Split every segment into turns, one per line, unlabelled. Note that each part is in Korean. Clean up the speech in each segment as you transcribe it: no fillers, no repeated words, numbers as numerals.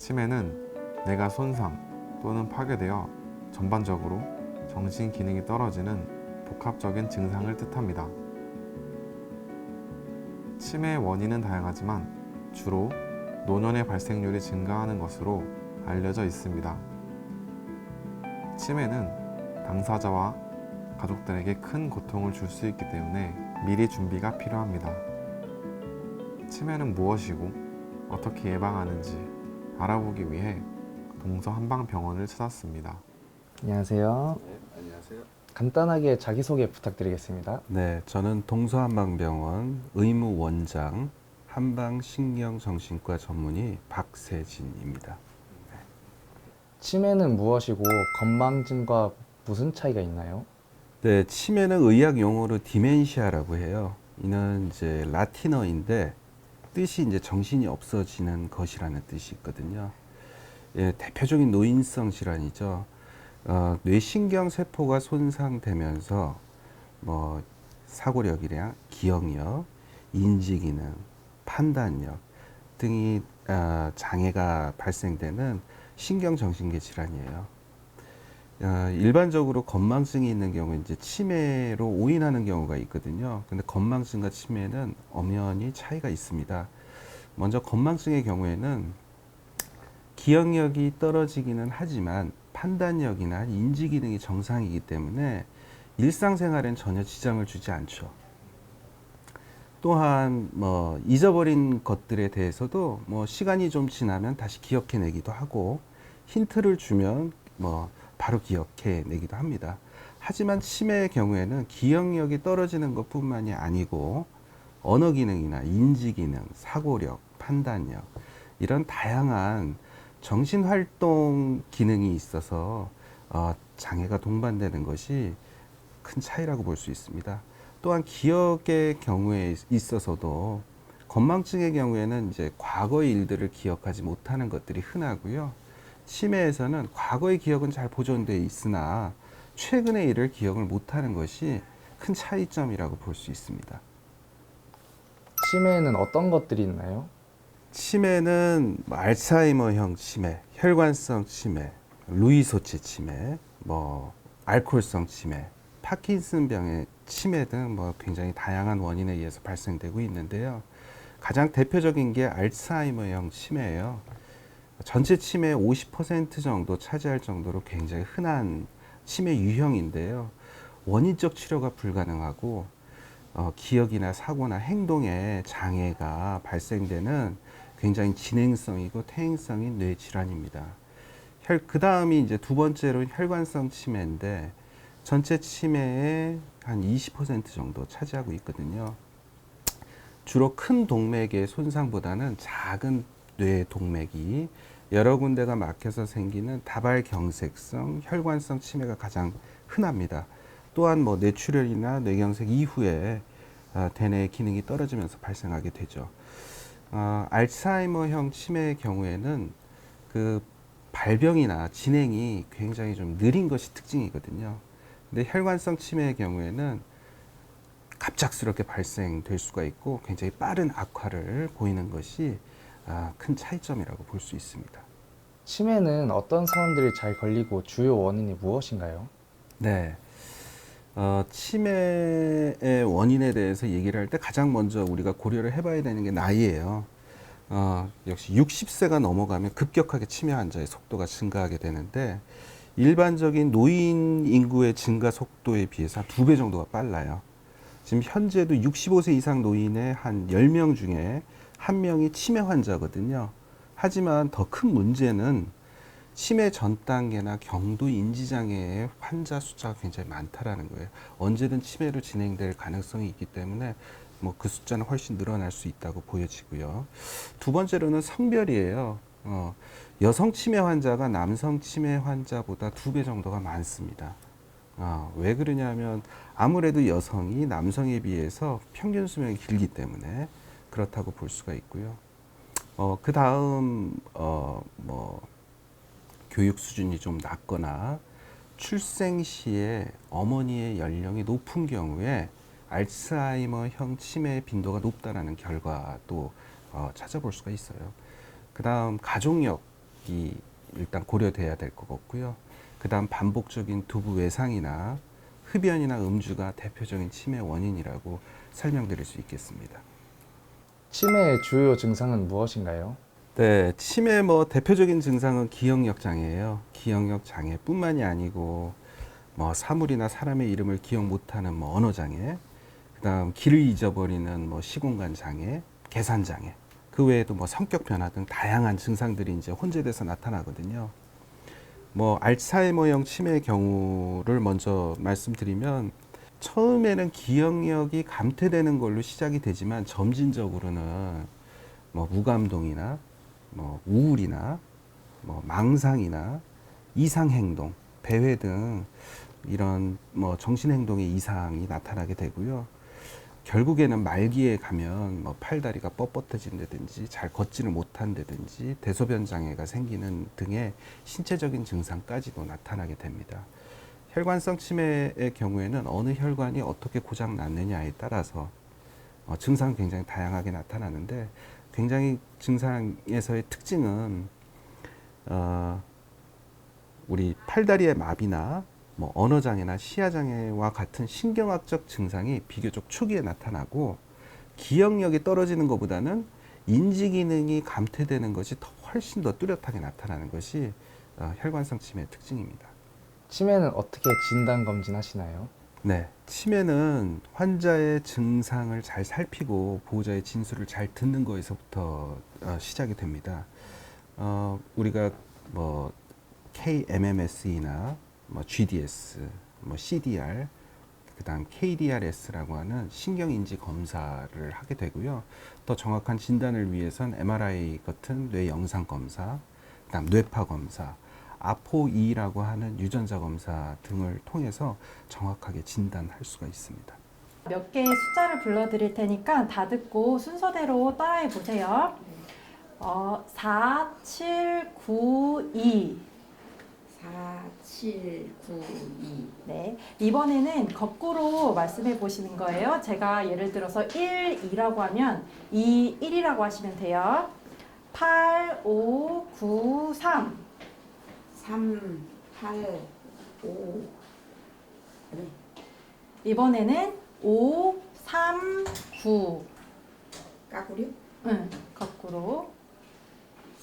치매는 뇌가 손상 또는 파괴되어 전반적으로 정신 기능이 떨어지는 복합적인 증상을 뜻합니다. 치매의 원인은 다양하지만 주로 노년의 발생률이 증가하는 것으로 알려져 있습니다. 치매는 당사자와 가족들에게 큰 고통을 줄 수 있기 때문에 미리 준비가 필요합니다. 치매는 무엇이고 어떻게 예방하는지 알아보기 위해 동서한방병원을 찾았습니다.
안녕하세요.
네, 안녕하세요.
간단하게 자기소개 부탁드리겠습니다.
네, 저는 동서한방병원 의무원장 한방신경정신과 전문의 박세진입니다.
치매는 무엇이고 건망증과 무슨 차이가 있나요?
네, 치매는 의학 용어로 디멘시아라고 해요. 이는 이제 라틴어인데 뜻이 이제 정신이 없어지는 것이라는 뜻이 있거든요. 예, 대표적인 노인성 질환이죠. 뇌신경 세포가 손상되면서 뭐 사고력이랑 기억력, 인지기능, 판단력 등이 장애가 발생되는 신경정신계 질환이에요. 일반적으로 건망증이 있는 경우 이제 치매로 오인하는 경우가 있거든요. 근데 건망증과 치매는 엄연히 차이가 있습니다. 먼저 건망증의 경우에는 기억력이 떨어지기는 하지만 판단력이나 인지 기능이 정상이기 때문에 일상생활엔 전혀 지장을 주지 않죠. 또한 뭐 잊어버린 것들에 대해서도 뭐 시간이 좀 지나면 다시 기억해내기도 하고 힌트를 주면 뭐 바로 기억해내기도 합니다. 하지만 치매의 경우에는 기억력이 떨어지는 것뿐만이 아니고 언어 기능이나 인지 기능, 사고력, 판단력 이런 다양한 정신활동 기능이 있어서 장애가 동반되는 것이 큰 차이라고 볼 수 있습니다. 또한 기억의 경우에 있어서도 건망증의 경우에는 이제 과거의 일들을 기억하지 못하는 것들이 흔하고요. 치매에서는 과거의 기억은 잘 보존되어 있으나 최근의 일을 기억을 못하는 것이 큰 차이점이라고 볼 수 있습니다.
치매에는 어떤 것들이 있나요?
치매는 알츠하이머형 치매, 혈관성 치매, 루이소치 치매, 뭐 알코올성 치매, 파킨슨병의 치매 등 뭐 굉장히 다양한 원인에 의해서 발생되고 있는데요. 가장 대표적인 게 알츠하이머형 치매예요. 전체 치매의 50% 정도 차지할 정도로 굉장히 흔한 치매 유형인데요. 원인적 치료가 불가능하고 기억이나 사고나 행동에 장애가 발생되는 굉장히 진행성이고 퇴행성인 뇌 질환입니다. 그 다음이 이제 두 번째로 혈관성 치매인데 전체 치매의 한 20% 정도 차지하고 있거든요. 주로 큰 동맥의 손상보다는 작은 뇌 동맥이 여러 군데가 막혀서 생기는 다발경색성 혈관성 치매가 가장 흔합니다. 또한 뭐 뇌출혈이나 뇌경색 이후에 대뇌의 기능이 떨어지면서 발생하게 되죠. 알츠하이머형 치매의 경우에는 그 발병이나 진행이 굉장히 좀 느린 것이 특징이거든요. 근데 혈관성 치매의 경우에는 갑작스럽게 발생될 수가 있고 굉장히 빠른 악화를 보이는 것이 큰 차이점이라고 볼 수 있습니다.
치매는 어떤 사람들이 잘 걸리고 주요 원인이 무엇인가요?
네. 치매의 원인에 대해서 얘기를 할 때 가장 먼저 우리가 고려를 해봐야 되는 게 나이예요. 역시 60세가 넘어가면 급격하게 치매 환자의 속도가 증가하게 되는데 일반적인 노인 인구의 증가 속도에 비해서 2배 정도가 빨라요. 지금 현재도 65세 이상 노인의 한 10명 중에 1명이 치매 환자거든요. 하지만 더 큰 문제는 치매 전 단계나 경도 인지장애의 환자 숫자가 굉장히 많다라는 거예요. 언제든 치매로 진행될 가능성이 있기 때문에 뭐 그 숫자는 훨씬 늘어날 수 있다고 보여지고요. 두 번째로는 성별이에요. 여성 치매 환자가 남성 치매 환자보다 2배 정도가 많습니다. 왜 그러냐면 아무래도 여성이 남성에 비해서 평균 수명이 길기 때문에 그렇다고 볼 수가 있고요. 그 다음 뭐 교육 수준이 좀 낮거나 출생 시에 어머니의 연령이 높은 경우에 알츠하이머형 치매의 빈도가 높다라는 결과도 찾아볼 수가 있어요. 그 다음 가족력 기억력이 일단 고려돼야 될 것 같고요. 그 다음 반복적인 두부 외상이나 흡연이나 음주가 대표적인 치매 원인이라고 설명드릴 수 있겠습니다.
치매의 주요 증상은 무엇인가요?
네, 치매 뭐 대표적인 증상은 기억력 장애예요. 기억력 장애뿐만이 아니고 뭐 사물이나 사람의 이름을 기억 못하는 뭐 언어 장애, 그다음 길을 잊어버리는 뭐 시공간 장애, 계산 장애, 그 외에도 뭐 성격 변화 등 다양한 증상들이 이제 혼재돼서 나타나거든요. 뭐 알츠하이머형 치매의 경우를 먼저 말씀드리면 처음에는 기억력이 감퇴되는 걸로 시작이 되지만 점진적으로는 뭐 무감동이나 뭐 우울이나 뭐 망상이나 이상 행동, 배회 등 이런 뭐 정신 행동의 이상이 나타나게 되고요. 결국에는 말기에 가면 뭐 팔다리가 뻣뻣해진다든지 잘 걷지를 못한다든지 대소변 장애가 생기는 등의 신체적인 증상까지도 나타나게 됩니다. 혈관성 치매의 경우에는 어느 혈관이 어떻게 고장 났느냐에 따라서 증상은 굉장히 다양하게 나타나는데 굉장히 증상에서의 특징은 우리 팔다리의 마비나 뭐 언어장애나 시야장애와 같은 신경학적 증상이 비교적 초기에 나타나고 기억력이 떨어지는 것보다는 인지기능이 감퇴되는 것이 훨씬 더 뚜렷하게 나타나는 것이 혈관성 치매의 특징입니다.
치매는 어떻게 진단 검진하시나요?
네, 치매는 환자의 증상을 잘 살피고 보호자의 진술을 잘 듣는 거에서부터 시작이 됩니다. 우리가 뭐 KMMSE나 뭐 GDS, 뭐 CDR, 그다음 KDRS라고 하는 신경인지 검사를 하게 되고요. 더 정확한 진단을 위해선 MRI 같은 뇌 영상 검사, 그다음 뇌파 검사, 아포이라고 하는 유전자 검사 등을 통해서 정확하게 진단할 수가 있습니다.
몇 개의 숫자를 불러드릴 테니까 다 듣고 순서대로 따라해 보세요. 4, 7, 9, 2.
4, 7, 9, 2.
네. 이번에는 거꾸로 말씀해 보시는 거예요. 제가 예를 들어서 1, 2라고 하면 2, 1이라고 하시면 돼요. 8, 5, 9, 3.
3, 8, 5. 네.
이번에는 5, 3, 9.
까구려?
응, 거꾸로.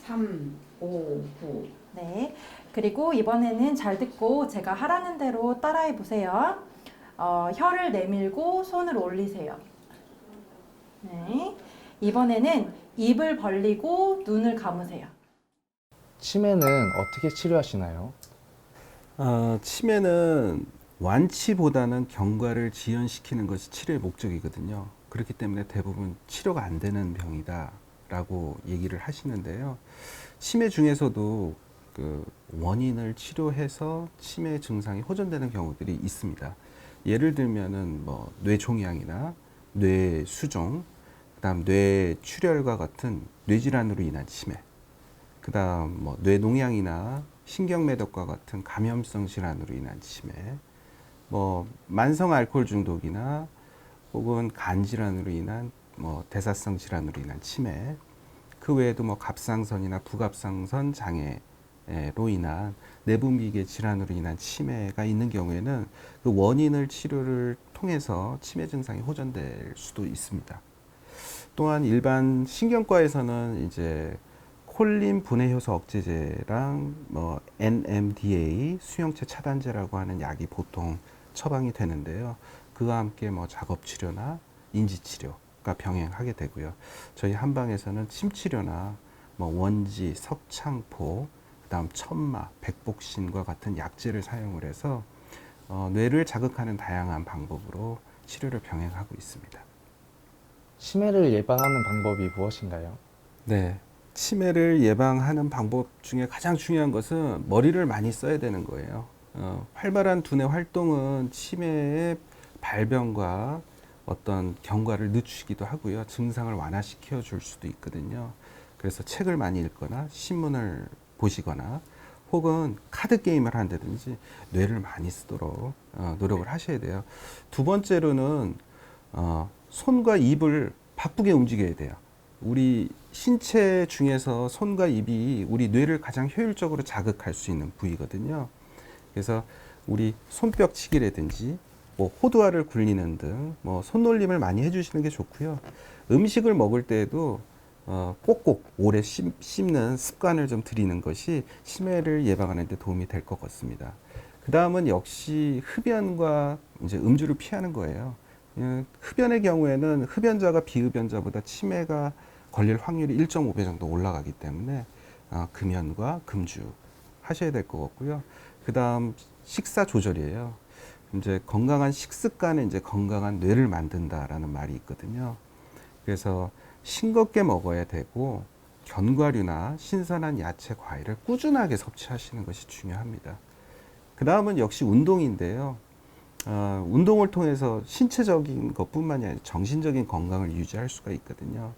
3, 5, 9.
네. 그리고 이번에는 잘 듣고 제가 하라는 대로 따라해 보세요. 혀를 내밀고 손을 올리세요. 네. 이번에는 입을 벌리고 눈을 감으세요.
치매는 어떻게 치료하시나요?
치매는 완치보다는 경과를 지연시키는 것이 치료의 목적이거든요. 그렇기 때문에 대부분 치료가 안 되는 병이다라고 얘기를 하시는데요. 치매 중에서도 그 원인을 치료해서 치매 증상이 호전되는 경우들이 있습니다. 예를 들면은 뭐 뇌종양이나 뇌수종, 그다음 뇌출혈과 같은 뇌질환으로 인한 치매, 그다음 뭐 뇌농양이나 신경매독과 같은 감염성 질환으로 인한 치매, 뭐 만성 알코올 중독이나 혹은 간 질환으로 인한 뭐 대사성 질환으로 인한 치매, 그 외에도 뭐 갑상선이나 부갑상선 장애로 인한 내분비계 질환으로 인한 치매가 있는 경우에는 그 원인을 치료를 통해서 치매 증상이 호전될 수도 있습니다. 또한 일반 신경과에서는 이제 콜린 분해 효소 억제제랑 뭐 NMDA 수용체 차단제라고 하는 약이 보통 처방이 되는데요. 그와 함께 뭐 작업 치료나 인지 치료가 병행하게 되고요. 저희 한방에서는 침 치료나 뭐 원지, 석창포, 그다음 천마, 백복신과 같은 약제를 사용을 해서 뇌를 자극하는 다양한 방법으로 치료를 병행하고 있습니다.
치매를 예방하는 방법이 무엇인가요?
네. 치매를 예방하는 방법 중에 가장 중요한 것은 머리를 많이 써야 되는 거예요. 활발한 두뇌 활동은 치매의 발병과 어떤 경과를 늦추기도 하고요. 증상을 완화시켜 줄 수도 있거든요. 그래서 책을 많이 읽거나 신문을 보시거나 혹은 카드 게임을 한다든지 뇌를 많이 쓰도록 노력을 하셔야 돼요. 두 번째로는 손과 입을 바쁘게 움직여야 돼요. 우리 신체 중에서 손과 입이 우리 뇌를 가장 효율적으로 자극할 수 있는 부위거든요. 그래서 우리 손뼉치기라든지 뭐 호두알을 굴리는 등 뭐 손놀림을 많이 해주시는 게 좋고요. 음식을 먹을 때에도 꼭꼭 오래 씹는 습관을 좀 들이는 것이 치매를 예방하는 데 도움이 될 것 같습니다. 그 다음은 역시 흡연과 이제 음주를 피하는 거예요. 흡연의 경우에는 흡연자가 비흡연자보다 치매가 걸릴 확률이 1.5배 정도 올라가기 때문에 금연과 금주 하셔야 될 것 같고요. 그 다음 식사 조절이에요. 이제 건강한 식습관은 이제 건강한 뇌를 만든다라는 말이 있거든요. 그래서 싱겁게 먹어야 되고 견과류나 신선한 야채, 과일을 꾸준하게 섭취하시는 것이 중요합니다. 그 다음은 역시 운동인데요. 운동을 통해서 신체적인 것뿐만이 아니라 정신적인 건강을 유지할 수가 있거든요.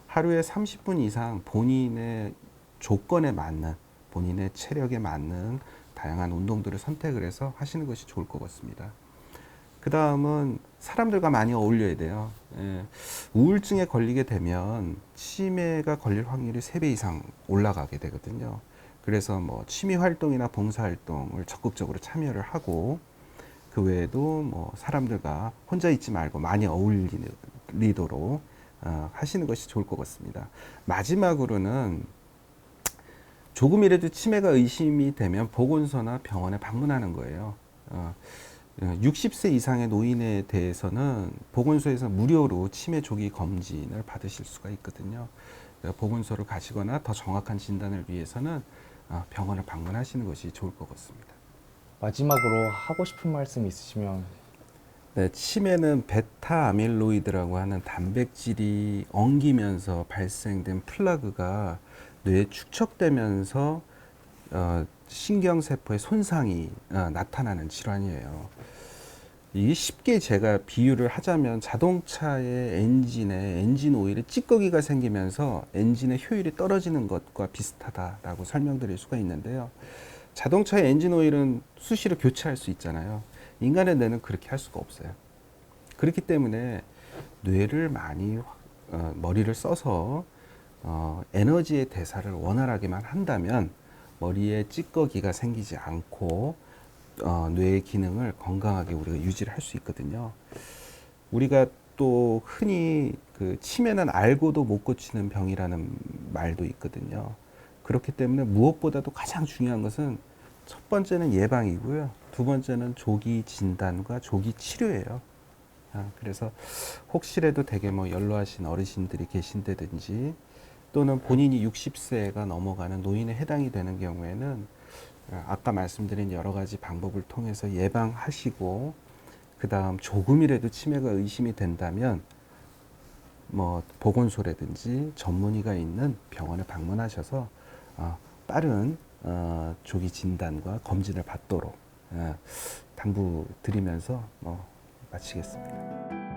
하루에 30분 이상 본인의 조건에 맞는, 본인의 체력에 맞는 다양한 운동들을 선택을 해서 하시는 것이 좋을 것 같습니다. 그 다음은 사람들과 많이 어울려야 돼요. 우울증에 걸리게 되면 치매가 걸릴 확률이 3배 이상 올라가게 되거든요. 그래서 뭐 취미 활동이나 봉사 활동을 적극적으로 참여를 하고, 그 외에도 뭐 사람들과 혼자 있지 말고 많이 어울리도록 하시는 것이 좋을 것 같습니다. 마지막으로는 조금이라도 치매가 의심이 되면 보건소나 병원에 방문하는 거예요. 60세 이상의 노인에 대해서는 보건소에서 무료로 치매 조기 검진을 받으실 수가 있거든요. 보건소를 가시거나 더 정확한 진단을 위해서는 병원을 방문하시는 것이 좋을 것 같습니다.
마지막으로 하고 싶은 말씀 있으시면.
네, 치매는 베타 아밀로이드라고 하는 단백질이 엉기면서 발생된 플라그가 뇌에 축적되면서 신경세포의 손상이 나타나는 질환이에요. 이게 쉽게 제가 비유를 하자면 자동차의 엔진 오일에 찌꺼기가 생기면서 엔진의 효율이 떨어지는 것과 비슷하다라고 설명드릴 수가 있는데요. 자동차의 엔진 오일은 수시로 교체할 수 있잖아요. 인간의 뇌는 그렇게 할 수가 없어요. 그렇기 때문에 뇌를 많이 머리를 써서 에너지의 대사를 원활하게만 한다면 머리에 찌꺼기가 생기지 않고 뇌의 기능을 건강하게 우리가 유지를 할 수 있거든요. 우리가 또 흔히 그 치매는 알고도 못 고치는 병이라는 말도 있거든요. 그렇기 때문에 무엇보다도 가장 중요한 것은 첫 번째는 예방이고요. 두 번째는 조기 진단과 조기 치료예요. 그래서 혹시라도 되게 뭐 연로하신 어르신들이 계신다든지 또는 본인이 60세가 넘어가는 노인에 해당이 되는 경우에는 아까 말씀드린 여러 가지 방법을 통해서 예방하시고, 그 다음 조금이라도 치매가 의심이 된다면 뭐 보건소라든지 전문의가 있는 병원에 방문하셔서 빠른 조기 진단과 검진을 받도록 당부드리면서 마치겠습니다.